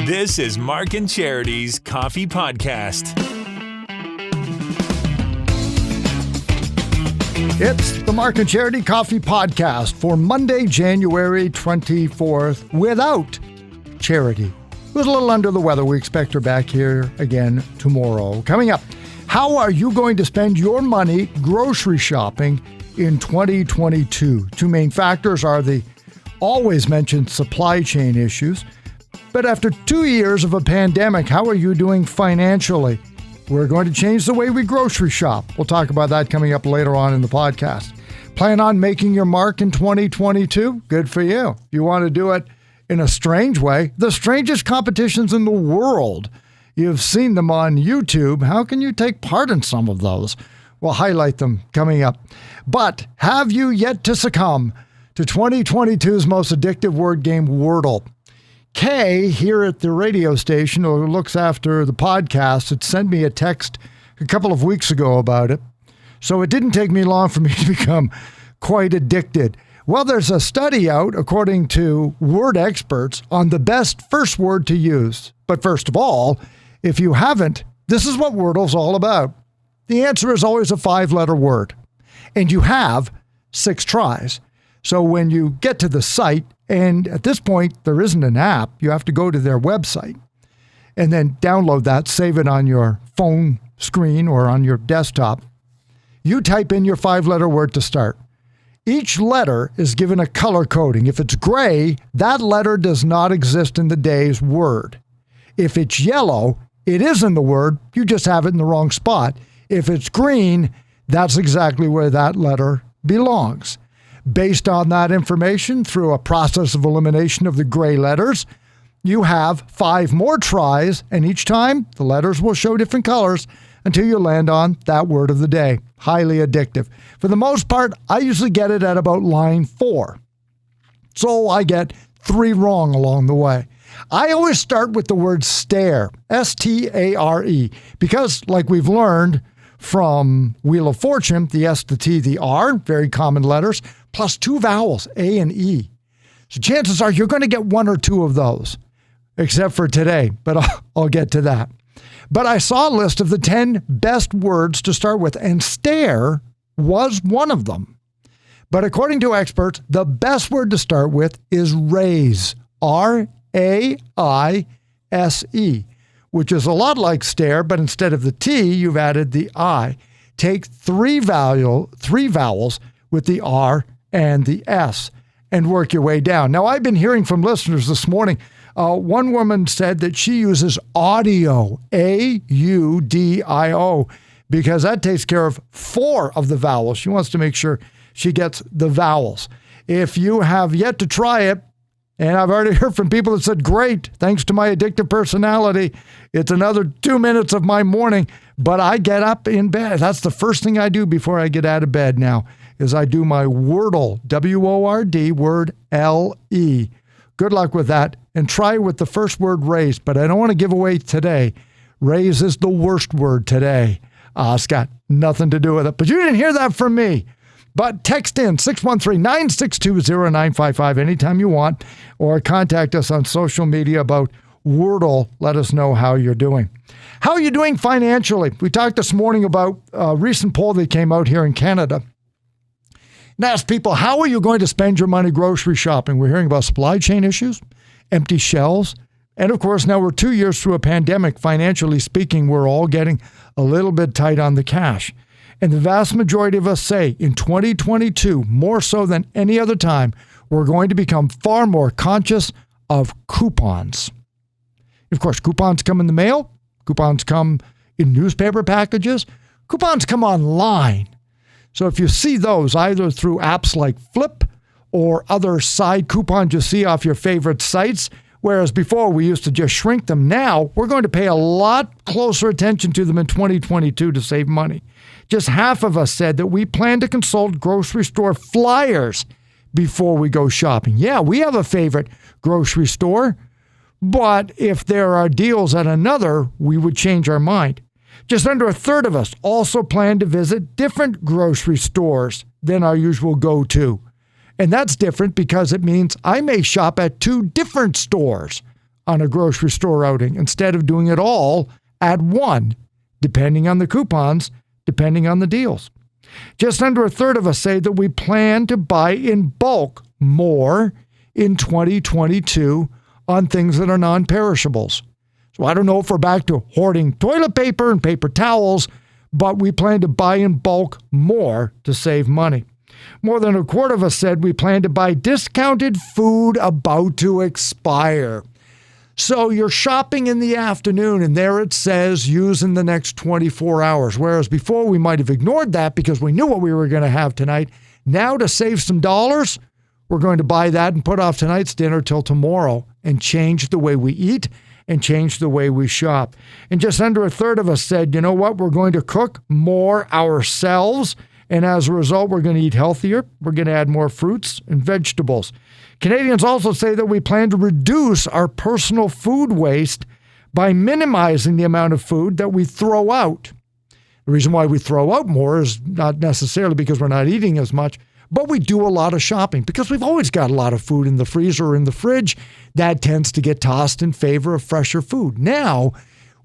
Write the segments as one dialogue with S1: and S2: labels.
S1: This is Mark and Charity's Coffee Podcast.
S2: It's the Mark and Charity Coffee Podcast for Monday, January 24th, without Charity, who's a little under the weather. We expect her back here again tomorrow. Coming up, how are you going to spend your money grocery shopping in 2022? Two main factors are the always mentioned supply chain issues. But after 2 years of a pandemic, how are you doing financially? We're going to change the way we grocery shop. We'll talk about that coming up later on in the podcast. Plan on making your mark in 2022? Good for you. If you want to do it in a strange way, the strangest competitions in the world. You've seen them on YouTube. How can you take part in some of those? We'll highlight them coming up. But have you yet to succumb to 2022's most addictive word game, Wordle? Kay, here at the radio station, who looks after the podcast, had sent me a text a couple of weeks ago about it. So it didn't take me long for me to become quite addicted. Well, there's a study out, according to word experts, on the best first word to use. But first of all, if you haven't, this is what Wordle's all about. The answer is always a 5-letter word. And you have 6 tries. So when you get to the site, and at this point, there isn't an app, you have to go to their website and then download that, save it on your phone screen or on your desktop. You type in your 5-letter word to start. Each letter is given a color coding. If it's gray, that letter does not exist in the day's word. If it's yellow, it is in the word, you just have it in the wrong spot. If it's green, that's exactly where that letter belongs. Based on that information, through a process of elimination of the gray letters, you have 5 more tries, and each time the letters will show different colors until you land on that word of the day. Highly addictive. For the most part, I usually get it at about line 4. So I get 3 wrong along the way. I always start with the word stare, S-T-A-R-E, because like we've learned from Wheel of Fortune, the S, the T, the R, very common letters, plus 2 vowels, A and E. So chances are you're going to get 1 or 2 of those, except for today, but I'll get to that. But I saw a list of the 10 best words to start with, and stare was one of them. But according to experts, the best word to start with is raise, R-A-I-S-E, which is a lot like stare, but instead of the T, you've added the I. Take 3 vowels with the R and the S and work your way down. Now, I've been hearing from listeners this morning. One woman said that she uses audio, A-U-D-I-O, because that takes care of 4 of the vowels. She wants to make sure she gets the vowels. If you have yet to try it, and I've already heard from people that said, great, thanks to my addictive personality, it's another 2 minutes of my morning, but I get up in bed. That's the first thing I do before I get out of bed now, is I do my Wordle, W-O-R-D, word L-E. Good luck with that, and try with the first word raise, but I don't want to give away today. Raise is the worst word today. It's got nothing to do with it, but you didn't hear that from me. But text in 613-962-0955 anytime you want, or contact us on social media about Wordle. Let us know how you're doing. How are you doing financially? We talked this morning about a recent poll that came out here in Canada and asked people, how are you going to spend your money grocery shopping? We're hearing about supply chain issues, empty shelves, and of course, now we're 2 years through a pandemic. Financially speaking, we're all getting a little bit tight on the cash. And the vast majority of us say in 2022, more so than any other time, we're going to become far more conscious of coupons. Of course, coupons come in the mail. Coupons come in newspaper packages. Coupons come online. So if you see those either through apps like Flip or other side coupons you see off your favorite sites, whereas before we used to just shrink them, now we're going to pay a lot closer attention to them in 2022 to save money. Just half of us said that we plan to consult grocery store flyers before we go shopping. Yeah, we have a favorite grocery store, but if there are deals at another, we would change our mind. Just under a third of us also plan to visit different grocery stores than our usual go-to. And that's different because it means I may shop at 2 different stores on a grocery store outing instead of doing it all at one, depending on the coupons, depending on the deals. Just under a third of us say that we plan to buy in bulk more in 2022 on things that are non-perishables. So I don't know if we're back to hoarding toilet paper and paper towels, but we plan to buy in bulk more to save money. More than a quarter of us said we plan to buy discounted food about to expire. So you're shopping in the afternoon, and there it says use in the next 24 hours. Whereas before we might have ignored that because we knew what we were going to have tonight. Now to save some dollars, we're going to buy that and put off tonight's dinner till tomorrow and change the way we eat and change the way we shop. And just under a third of us said, you know what, we're going to cook more ourselves. And as a result, we're going to eat healthier. We're going to add more fruits and vegetables. Canadians also say that we plan to reduce our personal food waste by minimizing the amount of food that we throw out. The reason why we throw out more is not necessarily because we're not eating as much, but we do a lot of shopping because we've always got a lot of food in the freezer or in the fridge. That tends to get tossed in favor of fresher food. Now,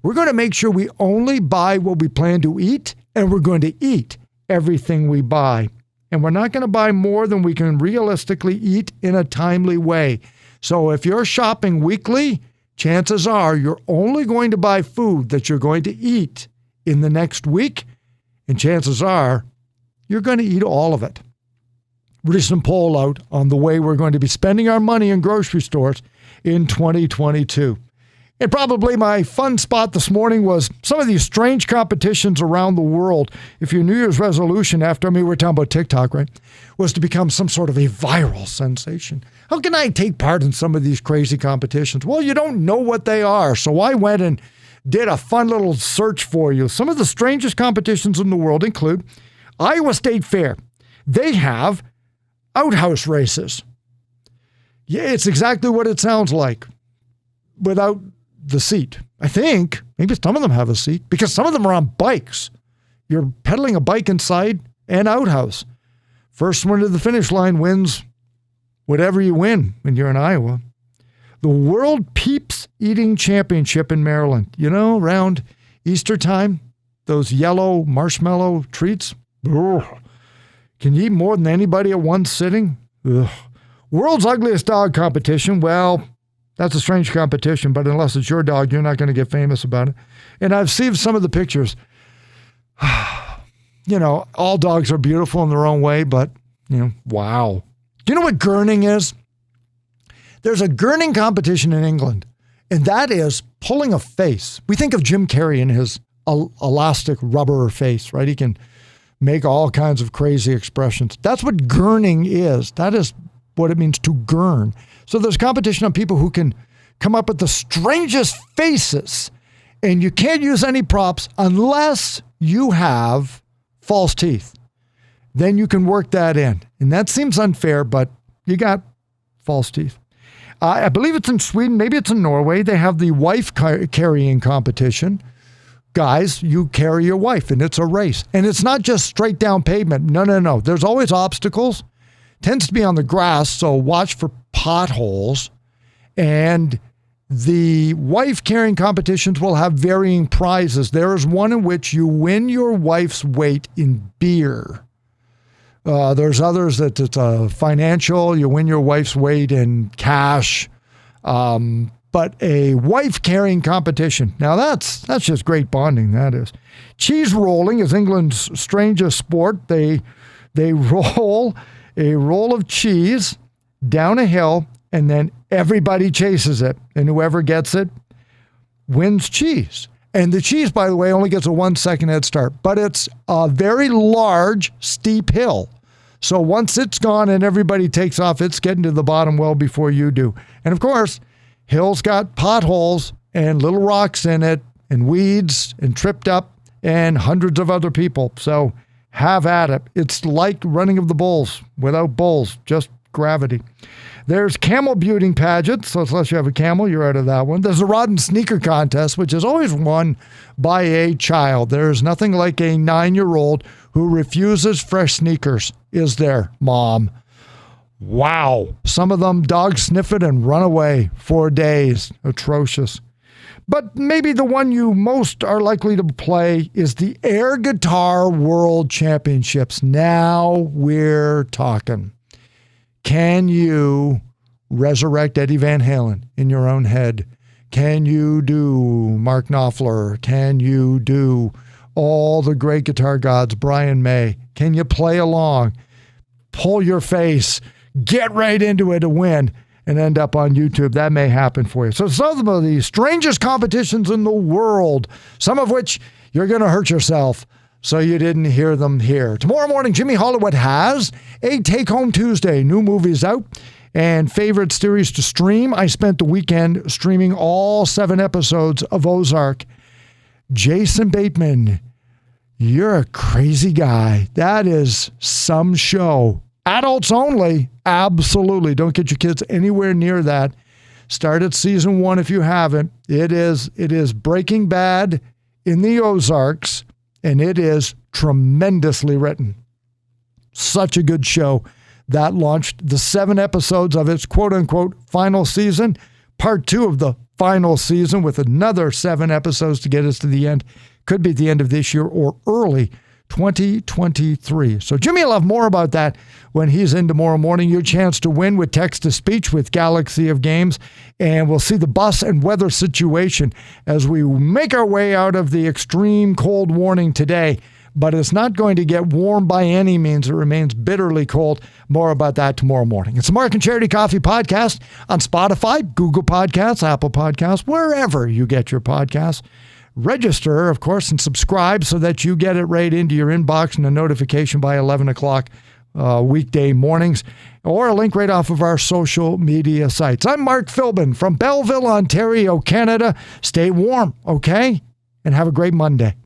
S2: we're going to make sure we only buy what we plan to eat, and we're going to eat everything we buy. And we're not going to buy more than we can realistically eat in a timely way. So if you're shopping weekly, chances are you're only going to buy food that you're going to eat in the next week. And chances are you're going to eat all of it. Recent poll out on the way we're going to be spending our money in grocery stores in 2022. And probably my fun spot this morning was some of these strange competitions around the world. If your New Year's resolution after, we're talking about TikTok, right, was to become some sort of a viral sensation. How can I take part in some of these crazy competitions? Well, you don't know what they are. So I went and did a fun little search for you. Some of the strangest competitions in the world include Iowa State Fair. They have outhouse races. Yeah, it's exactly what it sounds like without the seat. I think maybe some of them have a seat because some of them are on bikes. You're pedaling a bike inside an outhouse. First one to the finish line wins whatever you win when you're in Iowa. The World Peeps Eating Championship in Maryland. You know, around Easter time, those yellow marshmallow treats. Ugh. Can you eat more than anybody at one sitting? Ugh. World's Ugliest Dog Competition. Well, that's a strange competition, but unless it's your dog, you're not going to get famous about it. And I've seen some of the pictures. You know, all dogs are beautiful in their own way, but, wow. Do you know what gurning is? There's a gurning competition in England, and that is pulling a face. We think of Jim Carrey and his elastic rubber face, right? He can make all kinds of crazy expressions. That's what gurning is. That is what it means to gurn. So there's competition on people who can come up with the strangest faces, and you can't use any props unless you have false teeth. Then you can work that in. And that seems unfair, but you got false teeth. I believe it's in Sweden. Maybe it's in Norway. They have the wife carrying competition. Guys, you carry your wife, and it's a race. And it's not just straight down pavement. No. There's always obstacles. Tends to be on the grass, so watch for potholes. And the wife carrying competitions will have varying prizes. There is one in which you win your wife's weight in beer. There's others that it's financial. You win your wife's weight in cash. But a wife carrying competition. Now that's just great bonding, that is. Cheese rolling is England's strangest sport. They roll a roll of cheese down a hill, and then everybody chases it. And whoever gets it wins cheese. And the cheese, by the way, only gets a 1 second head start. But it's a very large, steep hill. So once it's gone and everybody takes off, it's getting to the bottom well before you do. And of course, hill's got potholes and little rocks in it and weeds and tripped up and hundreds of other people. So have at it. It's like running of the bulls without bulls, just gravity. There's camel beauty pageants. So unless you have a camel, you're out of that one. There's a rod and sneaker contest, which is always won by a child. There's nothing like a 9-year-old who refuses fresh sneakers, is there, Mom? Wow. Some of them dog sniff it and run away for days. Atrocious. But maybe the one you most are likely to play is the Air Guitar World Championships. Now we're talking. Can you resurrect Eddie Van Halen in your own head? Can you do Mark Knopfler? Can you do all the great guitar gods, Brian May? Can you play along? Pull your face, get right into it to win, and end up on YouTube. That may happen for you. So some of the strangest competitions in the world, some of which you're going to hurt yourself so you didn't hear them here. Tomorrow morning, Jimmy Hollywood has a Take Home Tuesday. New movies out and favorite series to stream. I spent the weekend streaming all 7 episodes of Ozark. Jason Bateman, you're a crazy guy. That is some show. Adults only. Absolutely. Don't get your kids anywhere near that. Start at season 1 if you haven't. It is Breaking Bad in the Ozarks, and it is tremendously written. Such a good show. That launched the 7 episodes of its quote-unquote final season, part 2 of the final season with another 7 episodes to get us to the end. Could be the end of this year or early 2023. So Jimmy will have more about that when he's in tomorrow morning. Your chance to win with text-to-speech with Galaxy of Games. And we'll see the bus and weather situation as we make our way out of the extreme cold warning today. But it's not going to get warm by any means. It remains bitterly cold. More about that tomorrow morning. It's the Mark and Charity Coffee Podcast on Spotify, Google Podcasts, Apple Podcasts, wherever you get your podcasts. Register, of course, and subscribe so that you get it right into your inbox and a notification by 11 o'clock weekday mornings, or a link right off of our social media sites. I'm Mark Philbin from Belleville, Ontario, Canada. Stay warm, okay? And have a great Monday.